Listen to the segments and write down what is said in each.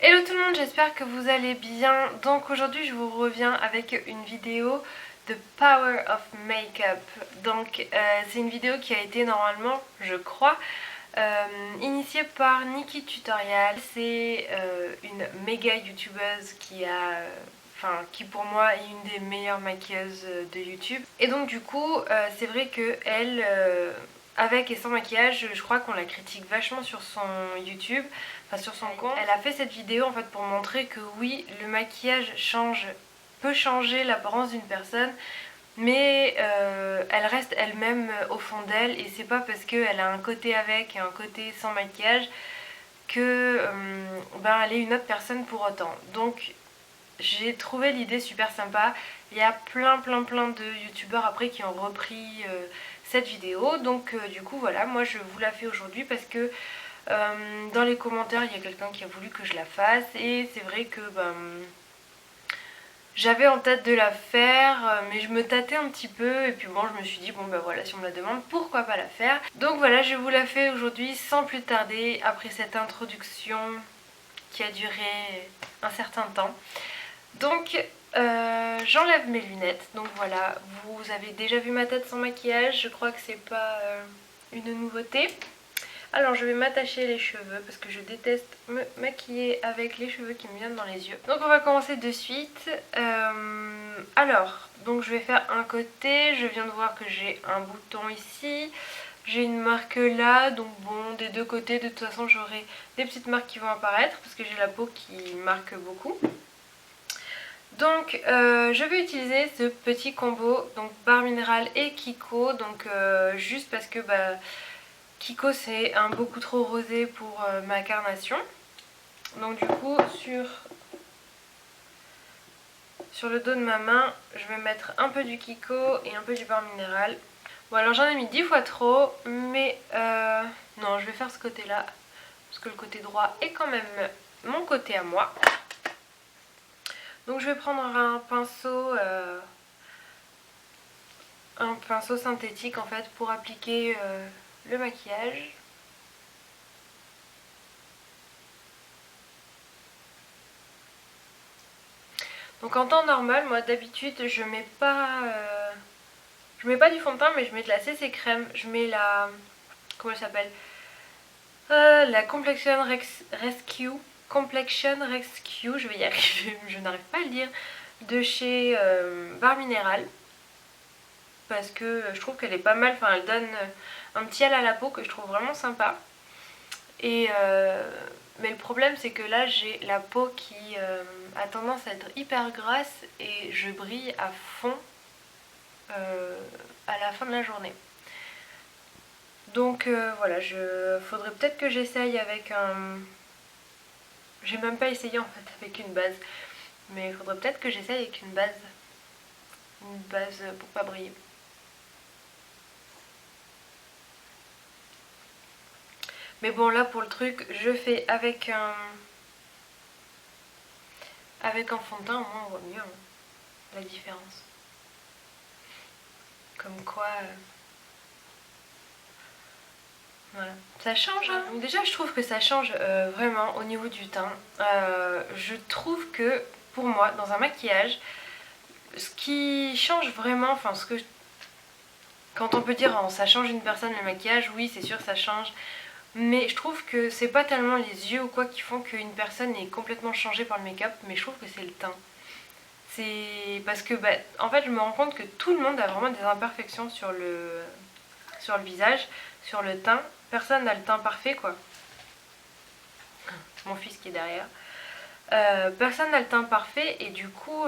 Hello tout le monde, j'espère que vous allez bien. Donc aujourd'hui je vous reviens avec une vidéo de Power of Makeup. Donc c'est une vidéo qui a été normalement, je crois, initiée par Nikki Tutorial. C'est une méga youtubeuse qui pour moi est une des meilleures maquilleuses de YouTube. Et donc du coup c'est vrai que elle, avec et sans maquillage, je crois qu'on la critique vachement sur son YouTube, enfin sur son compte. Elle a fait cette vidéo en fait pour montrer que oui, le maquillage peut changer l'apparence d'une personne, mais elle reste elle-même au fond d'elle, et c'est pas parce qu'elle a un côté avec et un côté sans maquillage que elle est une autre personne pour autant. Donc j'ai trouvé l'idée super sympa. Il y a plein de youtubeurs après qui ont repris cette vidéo. Donc du coup voilà, moi je vous la fais aujourd'hui parce que dans les commentaires il y a quelqu'un qui a voulu que je la fasse. Et c'est vrai que j'avais en tête de la faire, mais je me tâtais un petit peu. Et puis bon, je me suis dit bon voilà, si on me la demande, pourquoi pas la faire. Donc voilà, je vous la fais aujourd'hui sans plus tarder, après cette introduction qui a duré un certain temps. Donc j'enlève mes lunettes. Donc voilà, vous avez déjà vu ma tête sans maquillage, je crois que c'est pas une nouveauté. Alors je vais m'attacher les cheveux parce que je déteste me maquiller avec les cheveux qui me viennent dans les yeux. Donc on va commencer de suite. Alors, donc je vais faire un côté. Je viens de voir que j'ai un bouton ici. J'ai une marque là, donc bon, des deux côtés de toute façon j'aurai des petites marques qui vont apparaître parce que j'ai la peau qui marque beaucoup. Donc je vais utiliser ce petit combo, donc Barre Minéral et Kiko, donc juste parce que Kiko c'est un beaucoup trop rosé pour ma carnation. Donc du coup sur le dos de ma main, je vais mettre un peu du Kiko et un peu du Barre Minéral. Bon alors j'en ai mis 10 fois trop, mais non, je vais faire ce côté là, parce que le côté droit est quand même mon côté à moi. Donc je vais prendre un pinceau synthétique en fait pour appliquer le maquillage. Donc en temps normal, moi d'habitude je mets pas du fond de teint, mais je mets de la CC crème. Je mets la, comment elle s'appelle, la Complexion Rescue. Je vais y arriver, je n'arrive pas à le dire, de chez Barre Minéral, parce que je trouve qu'elle est pas mal. Enfin, elle donne un petit halo à la peau que je trouve vraiment sympa. Et mais le problème c'est que là j'ai la peau qui a tendance à être hyper grasse et je brille à fond à la fin de la journée. Donc voilà, faudrait peut-être que j'essaye avec un... J'ai même pas essayé en fait avec une base, mais il faudrait peut-être que j'essaye avec une base pour pas briller. Mais bon, là pour le truc, je fais avec un fond de teint. Au moins on voit mieux la différence. Comme quoi voilà, ça change hein. Donc déjà je trouve que ça change vraiment au niveau du teint. Je trouve que pour moi dans un maquillage, ce qui change vraiment, enfin quand on peut dire oh, ça change une personne le maquillage, oui c'est sûr ça change. Mais je trouve que c'est pas tellement les yeux ou quoi qui font qu'une personne est complètement changée par le make-up, mais je trouve que c'est le teint. C'est parce que en fait je me rends compte que tout le monde a vraiment des imperfections sur le visage, sur le teint. Personne n'a le teint parfait quoi. Mon fils qui est derrière. Personne n'a le teint parfait et du coup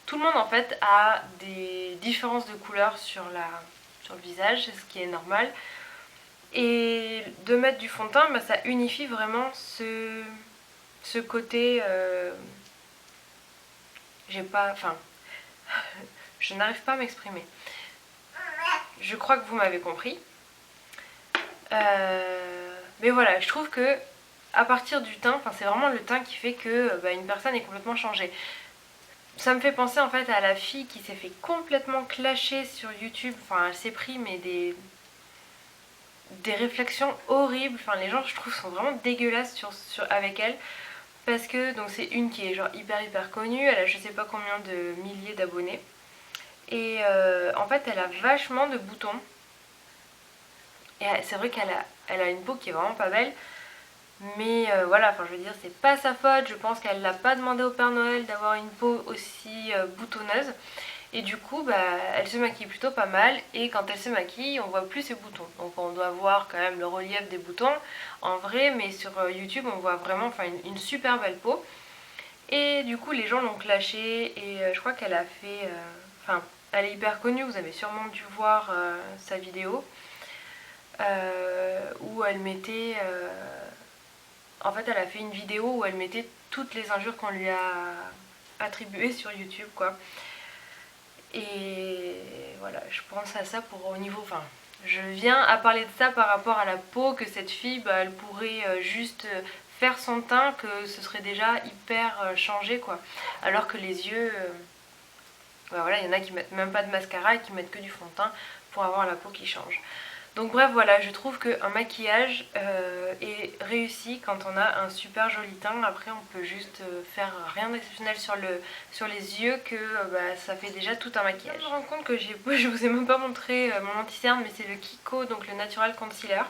tout le monde en fait a des différences de couleurs sur le visage, ce qui est normal. Et de mettre du fond de teint, ça unifie vraiment ce côté... je n'arrive pas à m'exprimer. Je crois que vous m'avez compris. Mais voilà, je trouve que à partir du teint, c'est vraiment le teint qui fait que une personne est complètement changée. Ça me fait penser en fait à la fille qui s'est fait complètement clasher sur YouTube. Enfin, elle s'est pris mais des réflexions horribles. Enfin les gens je trouve sont vraiment dégueulasses avec elle. Parce que donc c'est une qui est genre hyper connue, elle a je sais pas combien de milliers d'abonnés. Et en fait elle a vachement de boutons. Et c'est vrai elle a une peau qui est vraiment pas belle. Mais voilà, enfin je veux dire c'est pas sa faute, je pense qu'elle l'a pas demandé au Père Noël d'avoir une peau aussi boutonneuse. Et du coup bah, elle se maquille plutôt pas mal et quand elle se maquille on voit plus ses boutons. Donc on doit voir quand même le relief des boutons en vrai, mais sur YouTube on voit vraiment enfin, une super belle peau. Et du coup les gens l'ont clashée et je crois qu'elle a fait... Enfin elle est hyper connue, vous avez sûrement dû voir sa vidéo où elle mettait... En fait elle a fait une vidéo où elle mettait toutes les injures qu'on lui a attribuées sur YouTube quoi. Et voilà, je pense à ça pour au niveau... Enfin, je viens à parler de ça par rapport à la peau, que cette fille, bah, elle pourrait juste faire son teint, que ce serait déjà hyper changé quoi. Alors que les yeux, bah, voilà, il y en a qui mettent même pas de mascara et qui mettent que du fond de teint pour avoir la peau qui change. Donc bref voilà, je trouve qu'un maquillage est réussi quand on a un super joli teint. Après on peut juste faire rien d'exceptionnel sur les yeux que bah, ça fait déjà tout un maquillage. Je me rends compte que je vous ai même pas montré mon anti-cerne, mais c'est le Kiko, donc le Natural Concealer,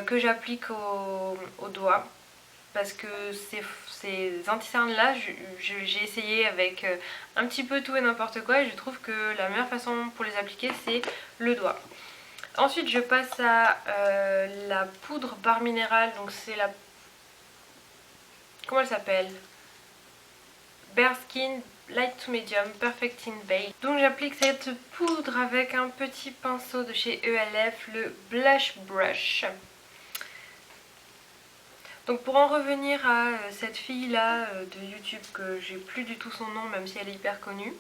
que j'applique au doigt. Parce que ces anti-cernes là, j'ai essayé avec un petit peu tout et n'importe quoi et je trouve que la meilleure façon pour les appliquer c'est le doigt. Ensuite je passe à la poudre barre minérale, donc c'est la... Comment elle s'appelle? Bare Skin Light to Medium Perfecting Base. Donc j'applique cette poudre avec un petit pinceau de chez ELF, le Blush Brush. Donc pour en revenir à cette fille là de YouTube, que j'ai plus du tout son nom même si elle est hyper connue.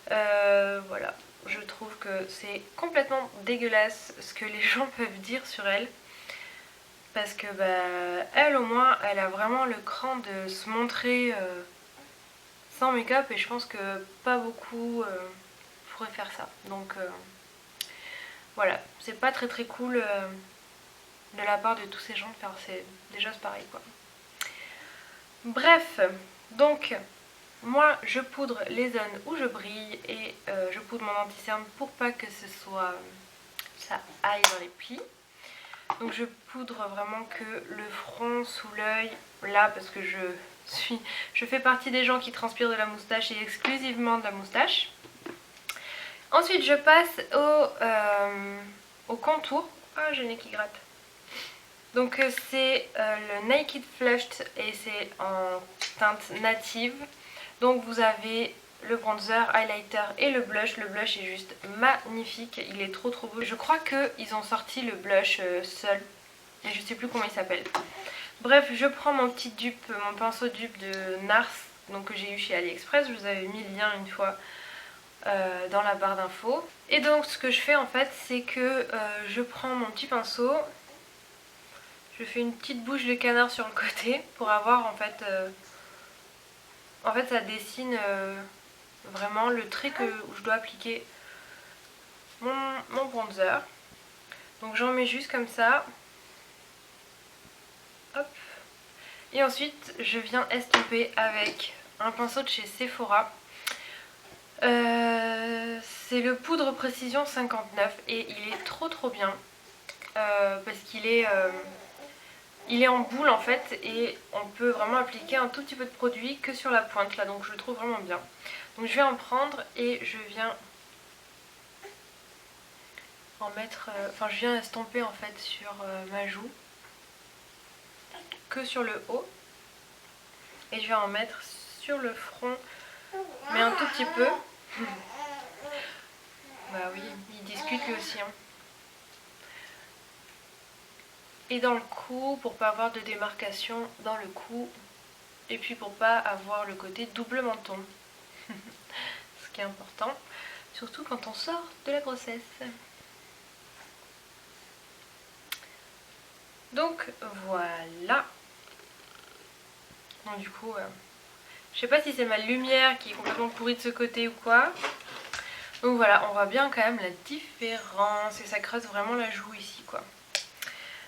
Voilà. Je trouve que c'est complètement dégueulasse ce que les gens peuvent dire sur elle. Parce que bah, elle au moins, elle a vraiment le cran de se montrer sans make-up. Et je pense que pas beaucoup pourraient faire ça. Donc voilà, c'est pas très cool de la part de tous ces gens de faire des choses pareilles quoi. Bref, donc... Moi je poudre les zones où je brille et je poudre mon anti-cerne pour pas que ça aille dans les plis. Donc je poudre vraiment que le front, sous l'œil, là parce que je fais partie des gens qui transpirent de la moustache et exclusivement de la moustache. Ensuite je passe au contour. Ah, j'ai le nez qui gratte. Donc c'est le Naked Flushed et c'est en teinte native. Donc vous avez le bronzer, highlighter et le blush. Le blush est juste magnifique, il est trop beau. Je crois qu'ils ont sorti le blush seul, mais je sais plus comment il s'appelle. Bref, je prends mon petit dupe, mon pinceau dupe de NARS, donc que j'ai eu chez AliExpress. Je vous avais mis le lien une fois dans la barre d'infos. Et donc ce que je fais en fait, c'est que je prends mon petit pinceau, je fais une petite bouche de canard sur le côté pour avoir en fait... En fait ça dessine vraiment le trait où je dois appliquer mon bronzer. Donc j'en mets juste comme ça. Hop. Et ensuite je viens estomper avec un pinceau de chez Sephora. C'est le poudre précision 59 et il est trop bien. Parce qu'il est... il est en boule en fait et on peut vraiment appliquer un tout petit peu de produit que sur la pointe là, donc je le trouve vraiment bien. Donc je vais en prendre et je viens en mettre, enfin je viens estomper en fait sur ma joue, que sur le haut. Et je vais en mettre sur le front, mais un tout petit peu. Bah oui, il discute lui aussi hein. Et dans le cou pour pas avoir de démarcation dans le cou et puis pour pas avoir le côté double menton. Ce qui est important, surtout quand on sort de la grossesse. Donc voilà. Donc du coup, je sais pas si c'est ma lumière qui est complètement pourrie de ce côté ou quoi. Donc voilà, on voit bien quand même la différence et ça creuse vraiment la joue ici quoi.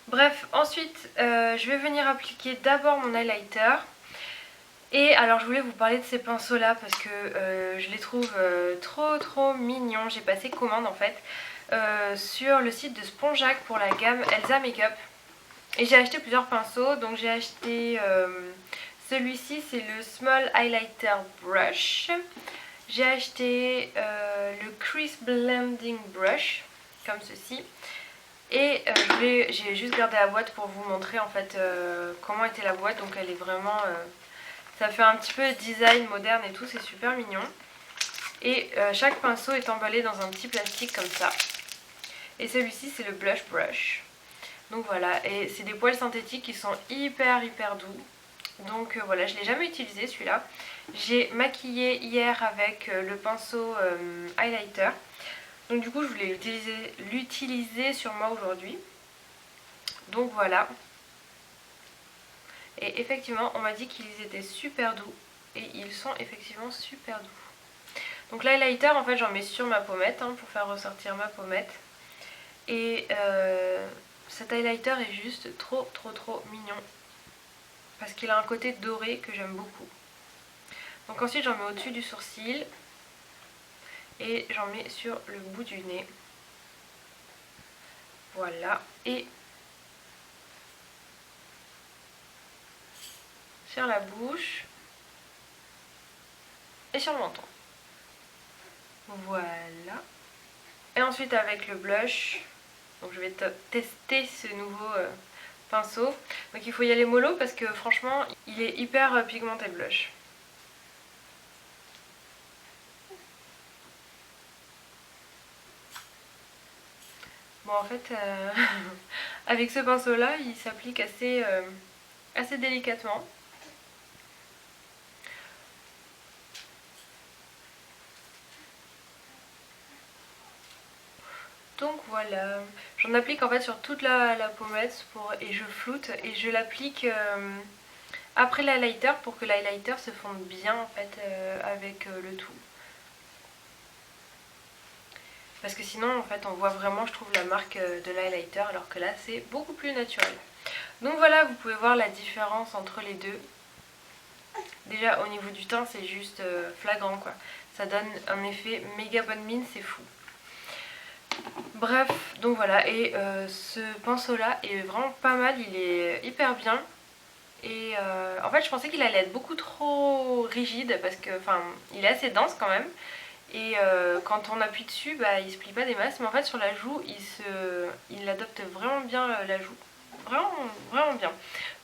Bref, ensuite je vais venir appliquer d'abord mon highlighter. Et alors je voulais vous parler de ces pinceaux là parce que je les trouve trop mignons. J'ai passé commande en fait sur le site de Spongeac pour la gamme Elsa Makeup. Et j'ai acheté plusieurs pinceaux. Donc j'ai acheté celui-ci, c'est le Small Highlighter Brush. J'ai acheté le Crease Blending Brush comme ceci. Et j'ai juste gardé la boîte pour vous montrer en fait comment était la boîte. Donc elle est vraiment... ça fait un petit peu design moderne et tout, c'est super mignon. Et chaque pinceau est emballé dans un petit plastique comme ça. Et celui-ci c'est le Blush Brush. Donc voilà, et c'est des poils synthétiques qui sont hyper doux. Donc voilà, je ne l'ai jamais utilisé celui-là. J'ai maquillé hier avec le pinceau highlighter. Donc du coup je voulais l'utiliser sur moi aujourd'hui. Donc voilà. Et effectivement on m'a dit qu'ils étaient super doux. Et ils sont effectivement super doux. Donc l'highlighter en fait j'en mets sur ma pommette pour faire ressortir ma pommette. Et cet highlighter est juste trop mignon. Parce qu'il a un côté doré que j'aime beaucoup. Donc ensuite j'en mets au-dessus du sourcil. Et j'en mets sur le bout du nez. Voilà. Et sur la bouche. Et sur le menton. Voilà. Et ensuite avec le blush. Donc je vais tester ce nouveau pinceau. Donc il faut y aller mollo parce que franchement il est hyper pigmenté le blush. Bon en fait avec ce pinceau là il s'applique assez délicatement. Donc voilà, j'en applique en fait sur toute la pommette et je floute et je l'applique après l'highlighter pour que l'highlighter se fonde bien en fait avec le tout. Parce que sinon en fait on voit vraiment je trouve la marque de l'highlighter alors que là c'est beaucoup plus naturel. Donc voilà, vous pouvez voir la différence entre les deux. Déjà au niveau du teint c'est juste flagrant quoi. Ça donne un effet méga bonne mine, c'est fou. Bref, donc voilà, et ce pinceau là est vraiment pas mal, il est hyper bien. Et en fait je pensais qu'il allait être beaucoup trop rigide parce que, enfin, il est assez dense quand même. Et quand on appuie dessus, bah, il se plie pas des masses, mais en fait sur la joue, il adopte vraiment bien la joue. Vraiment bien.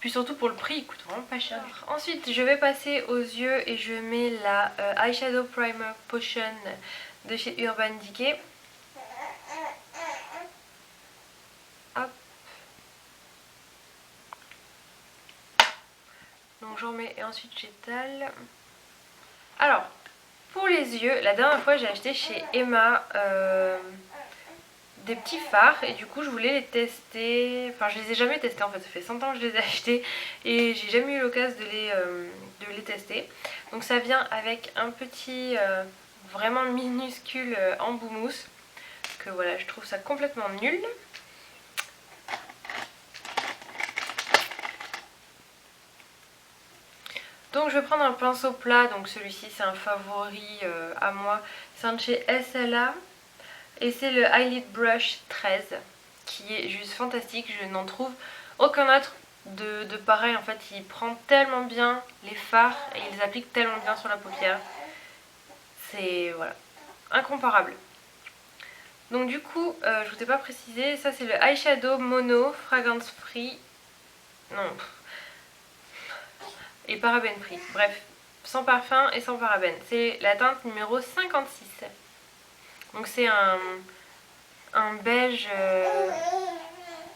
Puis surtout pour le prix, il coûte vraiment pas cher. Ensuite je vais passer aux yeux et je mets la Eyeshadow Primer Potion de chez Urban Decay. Hop. Donc j'en mets et ensuite j'étale. Alors, pour les yeux, la dernière fois j'ai acheté chez Emma des petits fards et du coup je voulais les tester. Enfin je les ai jamais testés en fait, ça fait 100 ans que je les ai achetés et j'ai jamais eu l'occasion de les tester. Donc ça vient avec un petit vraiment minuscule embout mousse que voilà, je trouve ça complètement nul. Donc je vais prendre un pinceau plat, donc celui-ci c'est un favori à moi, c'est un de chez SLA et c'est le Eyelid Brush 13 qui est juste fantastique, je n'en trouve aucun autre de pareil en fait, il prend tellement bien les fards et il les applique tellement bien sur la paupière, c'est voilà, incomparable. Donc du coup, je vous ai pas précisé, ça c'est le Eyeshadow Mono Fragrance Free, non, et parabène free, bref, sans parfum et sans parabène. C'est la teinte numéro 56. Donc c'est un beige,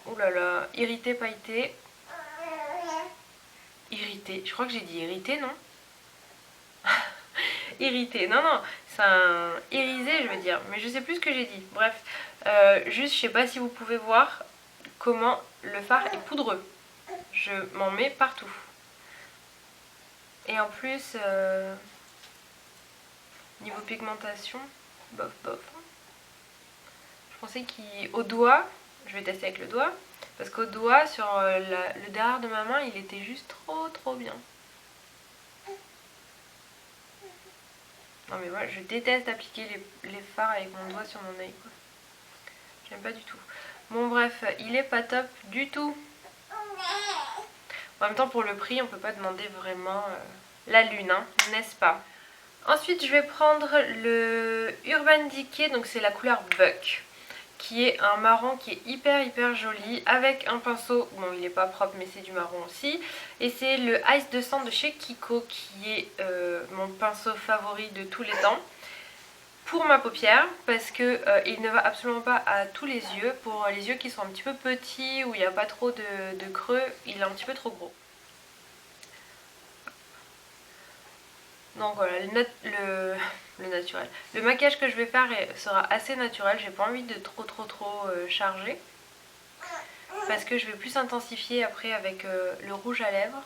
oulala, irrité pailleté. Irrité, je crois que j'ai dit irrité, non? Irrité, non, c'est un irisé je veux dire, mais je sais plus ce que j'ai dit. Bref, juste je sais pas si vous pouvez voir comment le fard est poudreux. Je m'en mets partout. Et en plus, niveau pigmentation, bof. Je pensais qu'au doigt, je vais tester avec le doigt, Parce qu'au doigt, sur le derrière de ma main, il était juste trop bien. Non mais moi je déteste appliquer les fards avec mon doigt sur mon œil quoi. J'aime pas du tout. Bon bref, il est pas top du tout. En même temps pour le prix on peut pas demander vraiment la lune, hein, n'est-ce pas? Ensuite je vais prendre le Urban Decay, donc c'est la couleur Buck, qui est un marron qui est hyper joli, avec un pinceau, bon il est pas propre mais c'est du marron aussi, et c'est le Ice 200 de chez Kiko qui est mon pinceau favori de tous les temps pour ma paupière, parce que il ne va absolument pas à tous les yeux. Pour les yeux qui sont un petit peu petits, où il n'y a pas trop de creux, il est un petit peu trop gros. Donc voilà, le naturel. Le maquillage que je vais faire sera assez naturel, j'ai pas envie de trop charger. Parce que je vais plus intensifier après avec le rouge à lèvres.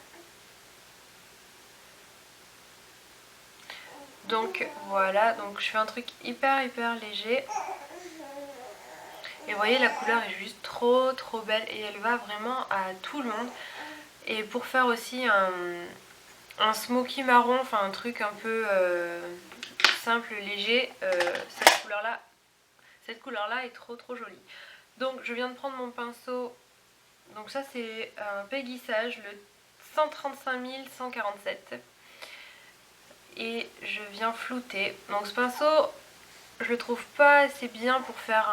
Donc voilà, donc je fais un truc hyper léger. Et vous voyez la couleur est juste trop belle et elle va vraiment à tout le monde. Et pour faire aussi un smoky marron, enfin un truc un peu simple, léger, cette couleur là est trop jolie. Donc je viens de prendre mon pinceau, donc ça c'est un Peggy Sage, le 135 147, et je viens flouter. Donc ce pinceau je le trouve pas assez bien pour faire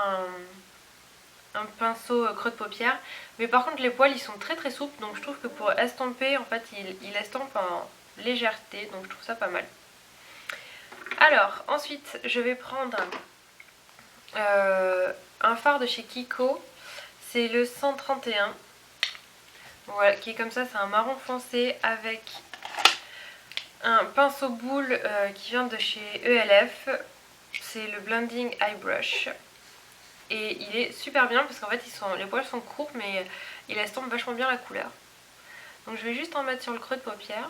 un pinceau creux de paupière, mais par contre les poils ils sont très souples, donc je trouve que pour estomper en fait il estompe en légèreté, donc je trouve ça pas mal. Alors ensuite je vais prendre un fard de chez Kiko, c'est le 131, voilà, qui est comme ça, c'est un marron foncé avec un pinceau boule qui vient de chez ELF, c'est le Blending Eye Brush. Et il est super bien parce qu'en fait les poils sont courts mais il estompe vachement bien la couleur. Donc je vais juste en mettre sur le creux de paupière.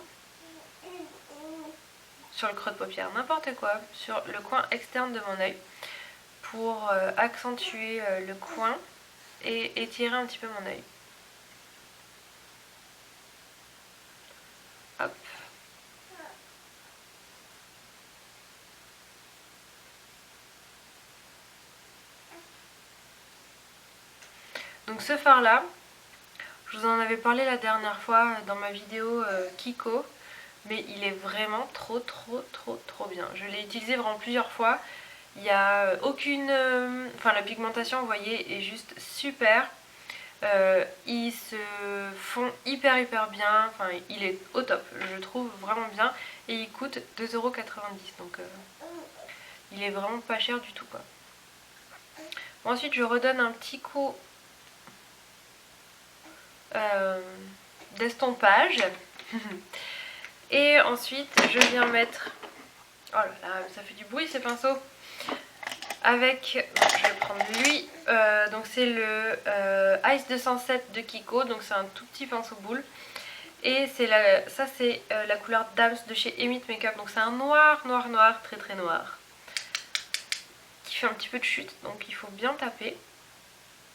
Sur le creux de paupière, n'importe quoi. Sur le coin externe de mon œil. Pour accentuer le coin et étirer un petit peu mon œil. Hop. Donc ce fard là, je vous en avais parlé la dernière fois dans ma vidéo Kiko, mais il est vraiment trop bien. Je l'ai utilisé vraiment plusieurs fois. Il n'y a aucune... Enfin la pigmentation vous voyez est juste super. Ils se font hyper bien, enfin il est au top, je trouve vraiment bien. Et il coûte 2,90 €, donc il est vraiment pas cher du tout quoi. Bon, ensuite je redonne un petit coup d'estompage. Et ensuite je viens mettre... Oh là là, ça fait du bruit ces pinceaux. Avec, je vais prendre lui, donc c'est le Ice 207 de Kiko, donc c'est un tout petit pinceau boule. Et ça c'est la couleur Dams de chez Emit Makeup, donc c'est un noir, très noir. Qui fait un petit peu de chute, donc il faut bien taper.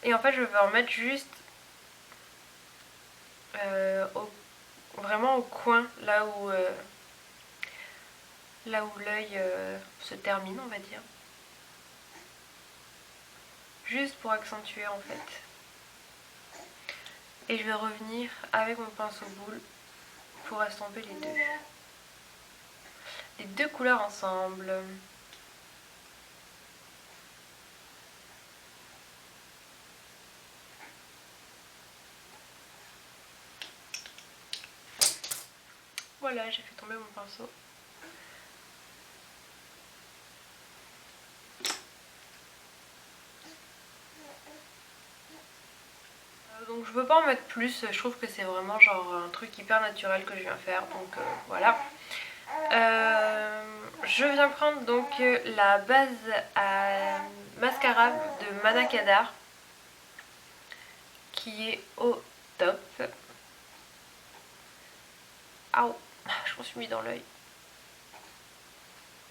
Et en fait je vais en mettre juste vraiment au coin, là où l'œil se termine on va dire. Juste pour accentuer en fait. Et je vais revenir avec mon pinceau boule pour estomper les deux couleurs ensemble. Voilà, j'ai fait tomber mon pinceau. Donc je peux pas en mettre plus, je trouve que c'est vraiment genre un truc hyper naturel que je viens faire, donc voilà. Je viens prendre donc la base à mascara de Manakadar qui est au top. Aouh, je m'en suis mis dans l'œil.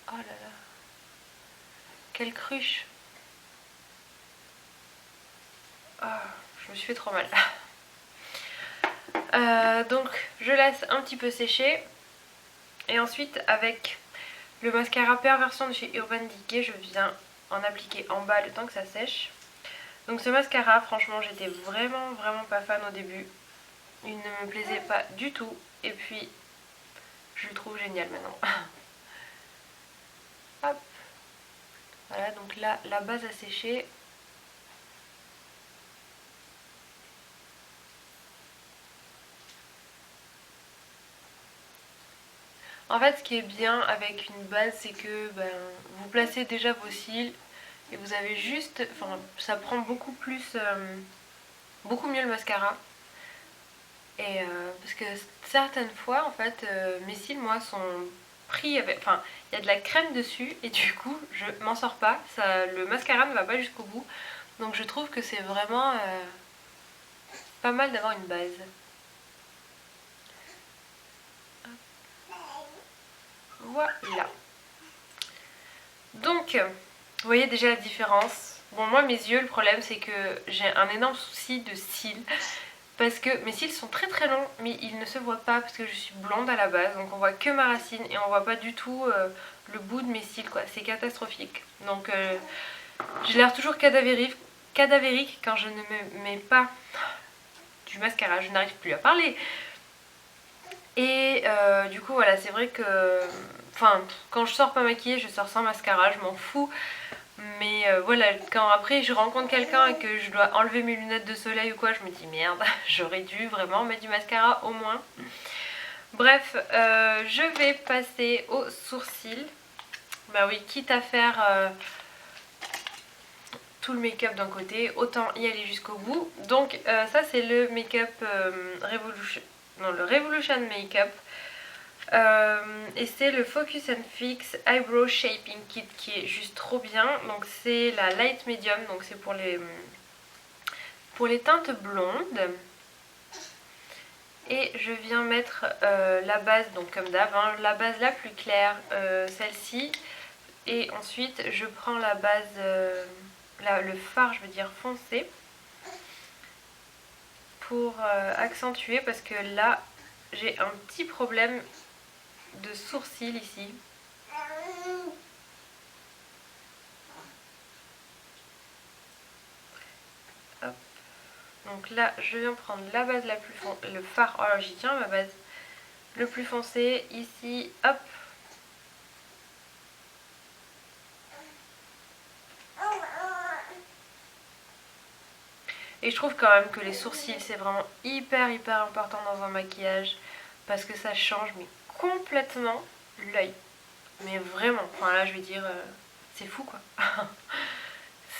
Oh là là, quelle cruche. Ah, je me suis fait trop mal. Donc je laisse un petit peu sécher. Et ensuite avec le mascara Perversion de chez Urban Decay, je viens en appliquer en bas le temps que ça sèche. Donc ce mascara, franchement, j'étais vraiment pas fan au début. Il ne me plaisait pas du tout. Et puis, je le trouve génial maintenant. Hop. Voilà, donc là, la base a séché. En fait, ce qui est bien avec une base, c'est que vous placez déjà vos cils et vous avez juste... Enfin, ça prend beaucoup plus... beaucoup mieux le mascara. Et parce que certaines fois, en fait, mes cils, moi, sont pris avec... Enfin, il y a de la crème dessus et du coup, je m'en sors pas. Ça, le mascara ne va pas jusqu'au bout. Donc je trouve que c'est vraiment pas mal d'avoir une base. Voilà. Donc, vous voyez déjà la différence. Bon, moi, mes yeux, le problème, c'est que j'ai un énorme souci de cils. Parce que mes cils sont très longs, mais ils ne se voient pas parce que je suis blonde à la base. Donc on voit que ma racine et on voit pas du tout le bout de mes cils, quoi. C'est catastrophique. Donc j'ai l'air toujours cadavérique quand je ne me mets pas du mascara. Je n'arrive plus à parler. Et du coup, voilà, c'est vrai que... Enfin, quand je sors pas maquillée, je sors sans mascara, je m'en fous. Mais voilà, quand après je rencontre quelqu'un et que je dois enlever mes lunettes de soleil ou quoi, je me dis merde, j'aurais dû vraiment mettre du mascara au moins. Bref, je vais passer aux sourcils. Bah oui, quitte à faire tout le make-up d'un côté, autant y aller jusqu'au bout. Donc ça c'est le make-up Revolution, non, le Revolution Make-up. Et c'est le Focus and Fix Eyebrow Shaping Kit qui est juste trop bien. Donc c'est la Light Medium, donc c'est pour les teintes blondes. Et je viens mettre la base, donc comme d'hab, hein, la base la plus claire, celle-ci. Et ensuite je prends la base, le fard je veux dire foncé, pour accentuer parce que là j'ai un petit problème de sourcils ici. Hop. Donc là je viens prendre la base la plus foncée, le fard, oh j'y tiens ma base, le plus foncé ici, hop. Et je trouve quand même que les sourcils c'est vraiment hyper important dans un maquillage parce que ça change mais complètement l'œil. Mais vraiment, enfin là je vais dire, c'est fou quoi.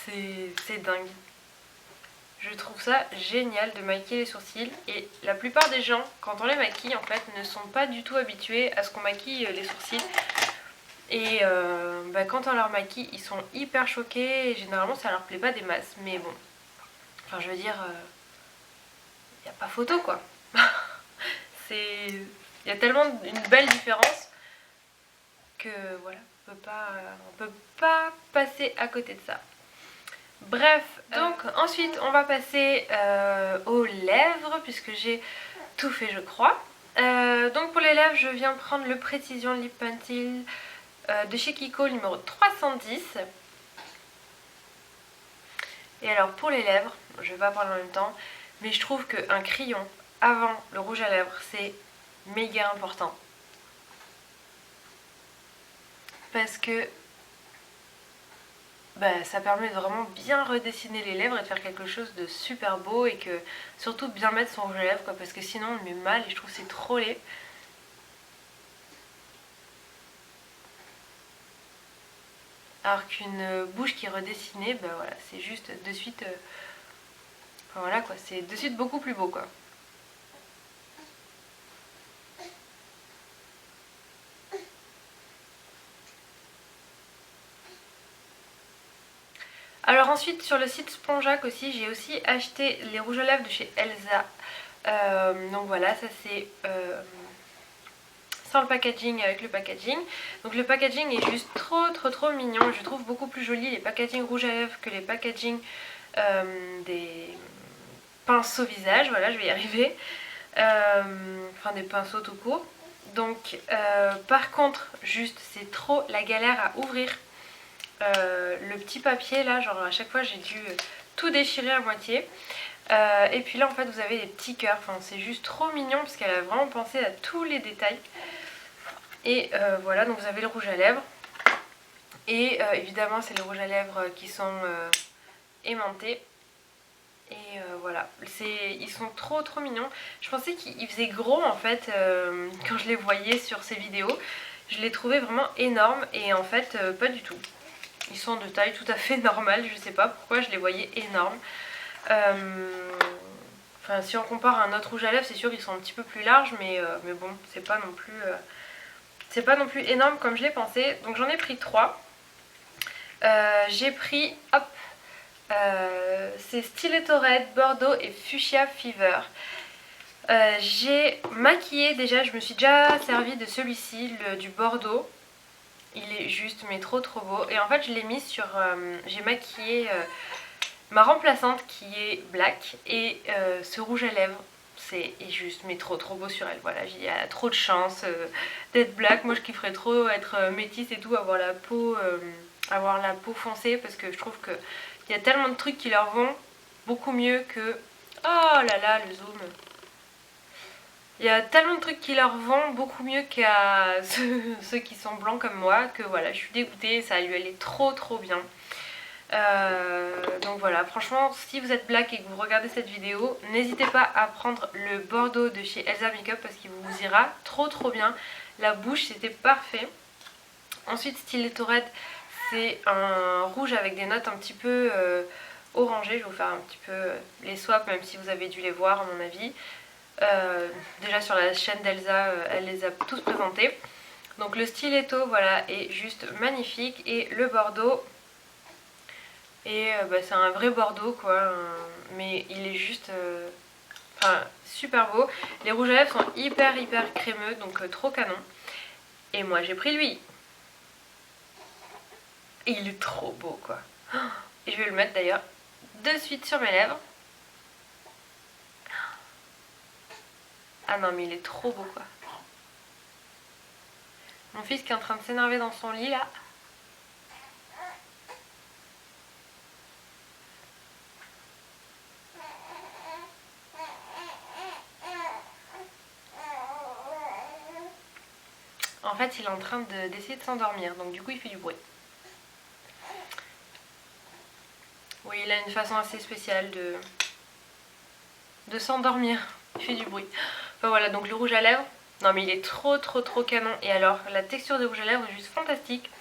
C'est dingue. Je trouve ça génial de maquiller les sourcils et la plupart des gens, quand on les maquille en fait, ne sont pas du tout habitués à ce qu'on maquille les sourcils. Et quand on leur maquille, ils sont hyper choqués et généralement ça leur plaît pas des masses. Mais bon, enfin je veux dire, il n'y a pas photo quoi. Il y a tellement une belle différence que voilà, on peut pas passer à côté de ça. Bref, donc ensuite on va passer aux lèvres puisque j'ai tout fait je crois. Donc pour les lèvres je viens prendre le Precision Lip Pencil de chez Kiko numéro 310. Et alors pour les lèvres, je vais pas parler en même temps, mais je trouve qu'un crayon avant le rouge à lèvres c'est méga important. Parce que ça permet de vraiment bien redessiner les lèvres et de faire quelque chose de super beau et que surtout bien mettre son rouge à lèvres quoi, parce que sinon on le met mal et je trouve que c'est trop laid. Alors qu'une bouche qui est redessinée, voilà, c'est juste de suite, enfin voilà quoi, c'est de suite beaucoup plus beau quoi. Alors ensuite sur le site Spongeac aussi, j'ai aussi acheté les rouges à lèvres de chez Elsa. Donc voilà, ça c'est sans le packaging, avec le packaging. Donc le packaging est juste trop mignon. Je trouve beaucoup plus joli les packaging rouges à lèvres que les packaging des pinceaux visage, voilà je vais y arriver, enfin des pinceaux tout court. Donc par contre juste c'est trop la galère à ouvrir le petit papier là, genre à chaque fois j'ai dû tout déchirer à moitié. Et puis là en fait vous avez des petits cœurs, enfin c'est juste trop mignon parce qu'elle a vraiment pensé à tous les détails. Et voilà, donc vous avez le rouge à lèvres. Et évidemment c'est les rouges à lèvres qui sont aimantés. Et voilà, ils sont trop mignons. Je pensais qu'ils faisaient gros en fait quand je les voyais sur ces vidéos. Je les trouvais vraiment énormes et en fait pas du tout. Ils sont de taille tout à fait normale, je sais pas pourquoi je les voyais énormes. Enfin si on compare à un autre rouge à lèvres c'est sûr qu'ils sont un petit peu plus larges mais bon c'est pas non plus énorme comme je l'ai pensé. Donc j'en ai pris 3. J'ai pris hop c'est Stiletto Red, Bordeaux et Fuchsia Fever. J'ai maquillé déjà, je me suis déjà servi de celui-ci, du Bordeaux. Il est juste mais trop beau. Et en fait je l'ai mis sur... j'ai maquillé ma remplaçante qui est black. Et ce rouge à lèvres c'est juste mais trop beau sur elle. Voilà, il y a trop de chance d'être black. Moi je kifferais trop être métisse et tout, avoir la peau foncée. Parce que je trouve que il y a tellement de trucs qui leur vont beaucoup mieux que... Oh là là, le zoom. Il y a tellement de trucs qui leur vont beaucoup mieux qu'à ceux qui sont blancs comme moi, que voilà, je suis dégoûtée, ça lui allait trop bien. Donc voilà, franchement, si vous êtes black et que vous regardez cette vidéo, n'hésitez pas à prendre le Bordeaux de chez Elsa Makeup parce qu'il vous ira trop bien. La bouche, c'était parfait. Ensuite, Stiletto Red, c'est un rouge avec des notes un petit peu orangées. Je vais vous faire un petit peu les swaps, même si vous avez dû les voir à mon avis. Déjà sur la chaîne d'Elsa, elle les a tous présentés. Donc le stiletto, voilà, est juste magnifique. Et le Bordeaux, et c'est un vrai Bordeaux quoi, mais il est juste super beau. Les rouges à lèvres sont hyper crémeux, donc trop canon. Et moi j'ai pris lui. Et il est trop beau quoi. Et je vais le mettre d'ailleurs de suite sur mes lèvres. Ah non mais il est trop beau quoi. Mon fils qui est en train de s'énerver dans son lit là. En fait il est en train d'essayer de s'endormir, donc du coup il fait du bruit. Oui, il a une façon assez spéciale de s'endormir. Il fait du bruit. Enfin voilà, donc le rouge à lèvres. Non mais il est trop canon. Et alors, la texture du rouge à lèvres est juste fantastique.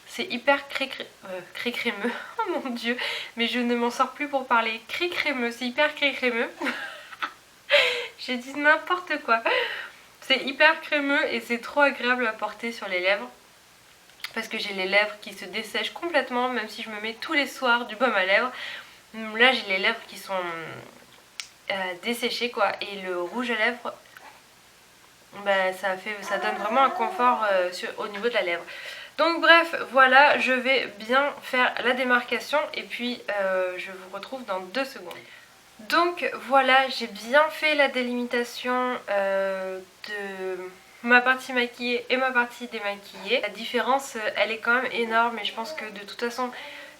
C'est hyper crémeux. Oh mon dieu, mais je ne m'en sors plus pour parler. Crémeux, c'est hyper crémeux. J'ai dit n'importe quoi. C'est hyper crémeux et c'est trop agréable à porter sur les lèvres. Parce que j'ai les lèvres qui se dessèchent complètement, même si je me mets tous les soirs du baume à lèvres. Là j'ai les lèvres qui sont desséchées quoi. Et le rouge à lèvres, ça donne vraiment un confort au niveau de la lèvre. Donc bref, voilà, je vais bien faire la démarcation et puis je vous retrouve dans 2 secondes. Donc voilà, j'ai bien fait la délimitation de ma partie maquillée et ma partie démaquillée. La différence, elle est quand même énorme et je pense que de toute façon,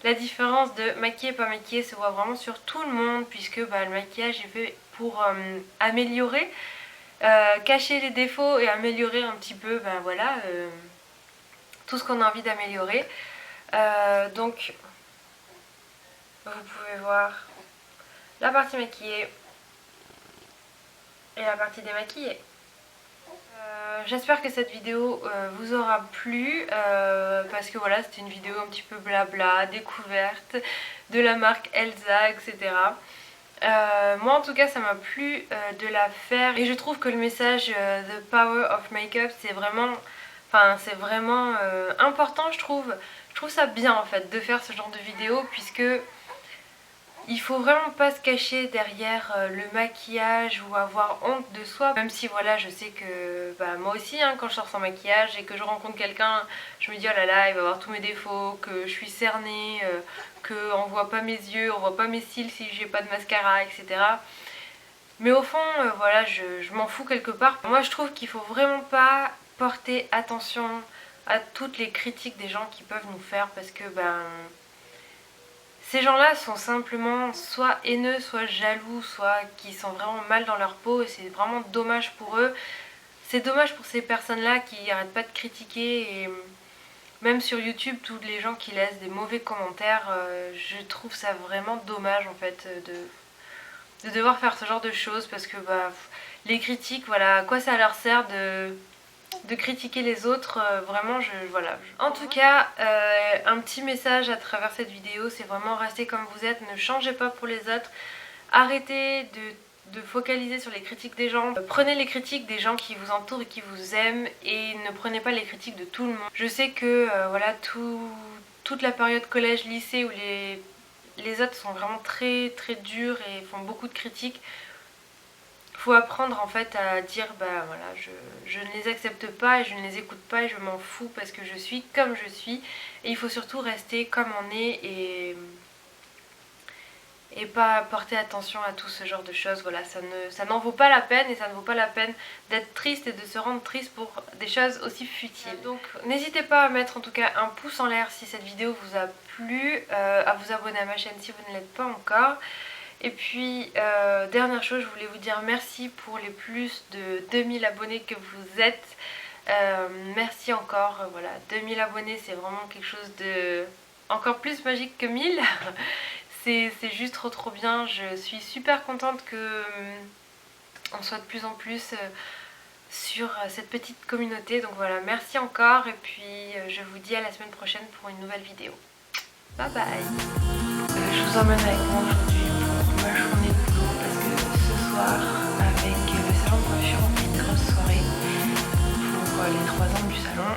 la différence de maquillé et pas maquillé se voit vraiment sur tout le monde puisque le maquillage est fait pour améliorer, cacher les défauts et améliorer un petit peu, voilà, tout ce qu'on a envie d'améliorer. Donc, vous pouvez voir la partie maquillée et la partie démaquillée. J'espère que cette vidéo vous aura plu parce que voilà, c'était une vidéo un petit peu blabla, découverte de la marque Elsa, etc. Moi en tout cas ça m'a plu de la faire et je trouve que le message The Power of Makeup c'est vraiment important. Je trouve ça bien en fait de faire ce genre de vidéo puisque il faut vraiment pas se cacher derrière le maquillage ou avoir honte de soi. Même si voilà, je sais que moi aussi quand je sors sans maquillage et que je rencontre quelqu'un, je me dis oh là là, il va voir tous mes défauts, que je suis cernée, qu'on voit pas mes yeux, on voit pas mes cils si j'ai pas de mascara, etc. Mais au fond, voilà, je m'en fous quelque part. Moi je trouve qu'il faut vraiment pas porter attention à toutes les critiques des gens qui peuvent nous faire, parce que ces gens-là sont simplement soit haineux, soit jaloux, soit qui sont vraiment mal dans leur peau, et c'est vraiment dommage pour eux. C'est dommage pour ces personnes-là qui arrêtent pas de critiquer, et même sur YouTube, tous les gens qui laissent des mauvais commentaires, je trouve ça vraiment dommage en fait de devoir faire ce genre de choses, parce que les critiques, voilà, à quoi ça leur sert de critiquer les autres, vraiment voilà. En tout cas, un petit message à travers cette vidéo, c'est vraiment rester comme vous êtes, ne changez pas pour les autres, arrêtez de focaliser sur les critiques des gens, prenez les critiques des gens qui vous entourent et qui vous aiment, et ne prenez pas les critiques de tout le monde. Je sais que voilà, toute la période collège-lycée où les autres sont vraiment très très durs et font beaucoup de critiques, faut apprendre en fait à dire voilà, je ne les accepte pas et je ne les écoute pas et je m'en fous parce que je suis comme je suis, et il faut surtout rester comme on est et pas porter attention à tout ce genre de choses. Voilà, ça n'en vaut pas la peine, et ça ne vaut pas la peine d'être triste et de se rendre triste pour des choses aussi futiles. Donc n'hésitez pas à mettre en tout cas un pouce en l'air si cette vidéo vous a plu, à vous abonner à ma chaîne si vous ne l'êtes pas encore. Et puis dernière chose, je voulais vous dire merci pour les plus de 2000 abonnés que vous êtes. Merci encore, voilà, 2000 abonnés, c'est vraiment quelque chose de encore plus magique que 1000. C'est juste trop bien. Je suis super contente que on soit de plus en plus sur cette petite communauté. Donc voilà, merci encore, et puis je vous dis à la semaine prochaine pour une nouvelle vidéo. Bye bye. Je vous emmène avec moi aujourd'hui pour ma journée de boulot, parce que ce soir, avec le salon de coiffure, on fait une grosse soirée pour les 3 ans du salon.